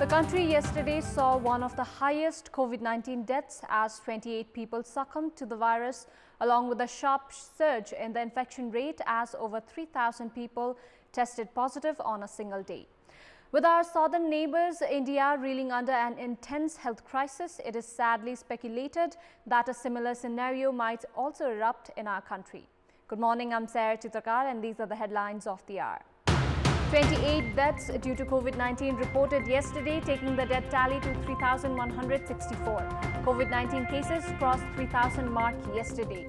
The country yesterday saw one of the highest COVID-19 deaths as 28 people succumbed to the virus, along with a sharp surge in the infection rate as over 3,000 people tested positive on a single day. With our southern neighbors, India reeling under an intense health crisis, it is sadly speculated that a similar scenario might also erupt in our country. Good morning, I'm Sarah Chitrakar and these are the headlines of the hour. 28 deaths due to COVID-19 reported yesterday, taking the death tally to 3,164. COVID-19 cases crossed 3,000 mark yesterday.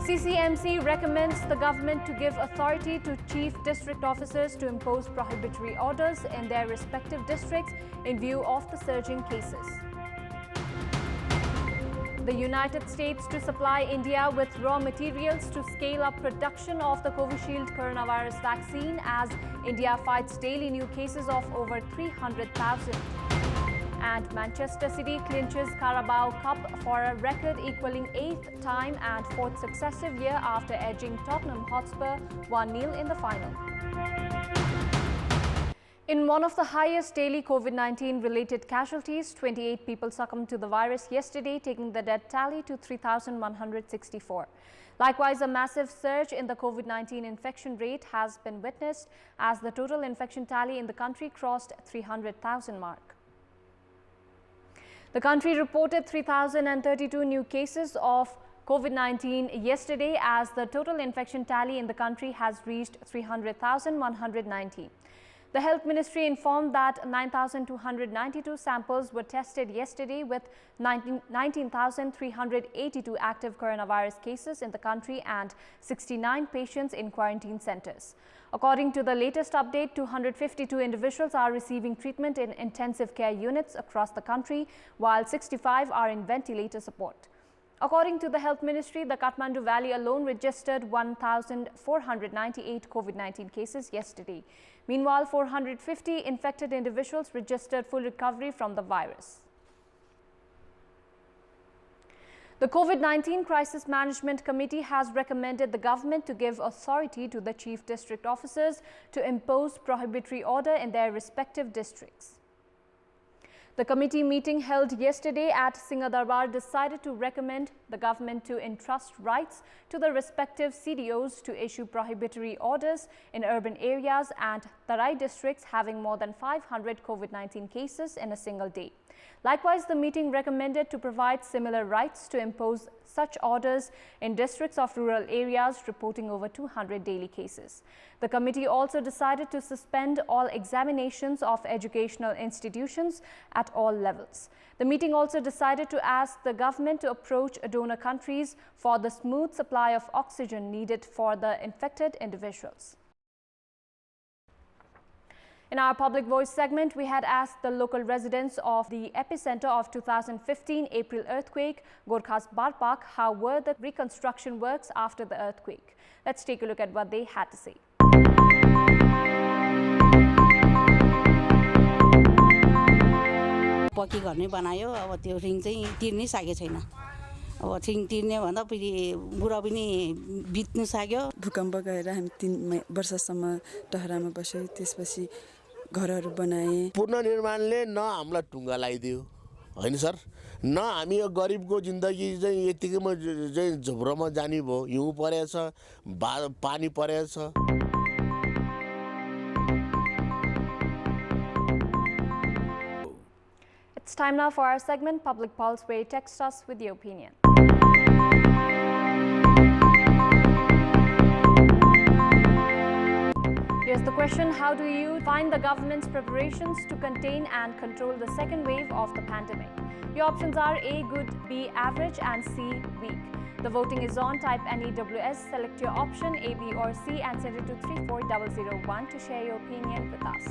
CCMC recommends the government to give authority to chief district officers to impose prohibitory orders in their respective districts in view of the surging cases. The United States to supply India with raw materials to scale up production of the Covishield coronavirus vaccine as India fights daily new cases of over 300,000. And Manchester City clinches Carabao Cup for a record equaling 8th time and 4th successive year after edging Tottenham Hotspur 1-0 in the final. In one of the highest daily COVID-19 related casualties, 28 people succumbed to the virus yesterday, taking the death tally to 3,164. Likewise, a massive surge in the COVID-19 infection rate has been witnessed as the total infection tally in the country crossed 300,000 mark. The country reported 3,032 new cases of COVID-19 yesterday as the total infection tally in the country has reached 300,190. The Health Ministry informed that 9,292 samples were tested yesterday with 19,382 active coronavirus cases in the country and 69 patients in quarantine centers. According to the latest update, 252 individuals are receiving treatment in intensive care units across the country, while 65 are in ventilator support. According to the Health Ministry, the Kathmandu Valley alone registered 1,498 COVID-19 cases yesterday. Meanwhile, 450 infected individuals registered full recovery from the virus. The COVID-19 Crisis Management Committee has recommended the government to give authority to the chief district officers to impose prohibitory order in their respective districts. The committee meeting held yesterday at Singadarbar decided to recommend the government to entrust rights to the respective CDOs to issue prohibitory orders in urban areas and Tarai districts having more than 500 COVID-19 cases in a single day. Likewise, the meeting recommended to provide similar rights to impose such orders in districts of rural areas reporting over 200 daily cases. The committee also decided to suspend all examinations of educational institutions at all levels. The meeting also decided to ask the government to approach donor countries for the smooth supply of oxygen needed for the infected individuals. In our Public Voice segment, we had asked the local residents of the epicenter of 2015 April earthquake, Gorkhas Barpak, how were the reconstruction works after the earthquake. Let's take a look at what they had to say. पक्की घर नै बनायो अब त्यो ring चाहिँ तिर्नै सकेको छैन अब रिङ तिर्ने भन्दा फेरि बुढा पनि बित्नु सक्यो भूकम्प गएर हामी 3 वर्षसम्म टहरामा बस्यौं त्यसपछि घरहरू बनाए पुनर्निर्माणले न हामीलाई टुङ्गा लगाइदियो हैन सर न हामी यो गरिबको जिन्दगी चाहिँ यतिकैमा चाहिँ झुब्रोमा जानी भो हिउँ परेछ पानी परेछ It's time now for our segment Public Pulse, where you text us with your opinion. Here's the question: how do you find the government's preparations to contain and control the second wave of the pandemic? Your options are A, good, B, average, and C, weak. The voting is on. Type NEWS, select your option A, B, or C, and send it to 34001 to share your opinion with us.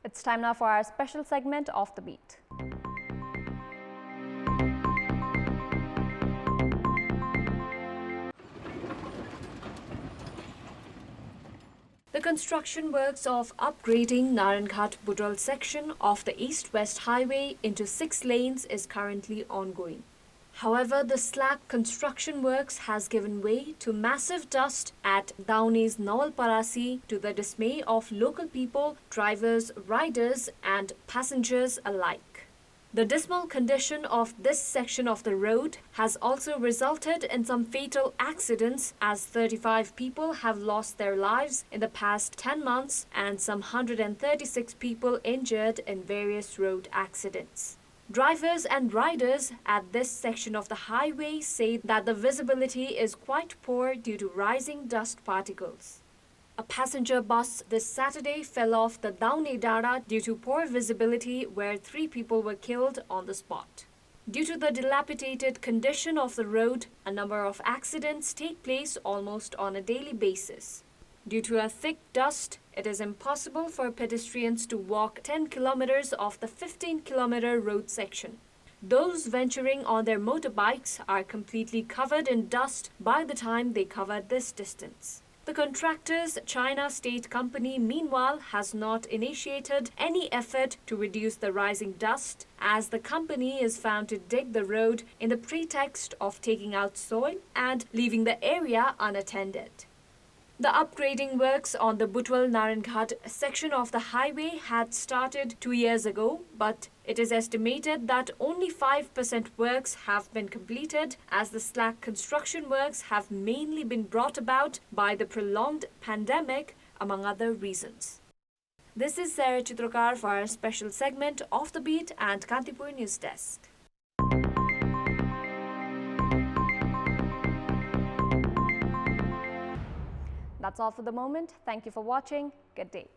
It's time now for our special segment, Off the Beat. The construction works of upgrading Naranghat-Budal section of the East-West Highway into 6 lanes is currently ongoing. However, the slack construction works has given way to massive dust at Dauni's Nawalparasi, to the dismay of local people, drivers, riders and passengers alike. The dismal condition of this section of the road has also resulted in some fatal accidents, as 35 people have lost their lives in the past 10 months and some 136 people injured in various road accidents. Drivers and riders at this section of the highway say that the visibility is quite poor due to rising dust particles. A passenger bus this Saturday fell off the Daune Dara due to poor visibility, where 3 people were killed on the spot. Due to the dilapidated condition of the road, a number of accidents take place almost on a daily basis. Due to a thick dust, it is impossible for pedestrians to walk 10 kilometers of the 15-kilometer road section. Those venturing on their motorbikes are completely covered in dust by the time they cover this distance. The contractor's China State Company, meanwhile, has not initiated any effort to reduce the rising dust, as the company is found to dig the road in the pretext of taking out soil and leaving the area unattended. The upgrading works on the Butwal-Naranghat section of the highway had started 2 years ago, but it is estimated that only 5% works have been completed, as the slack construction works have mainly been brought about by the prolonged pandemic, among other reasons. This is Sarah Chitrokar for our special segment of The Beat and Kantipur News Desk. That's all for the moment. Thank you for watching. Good day.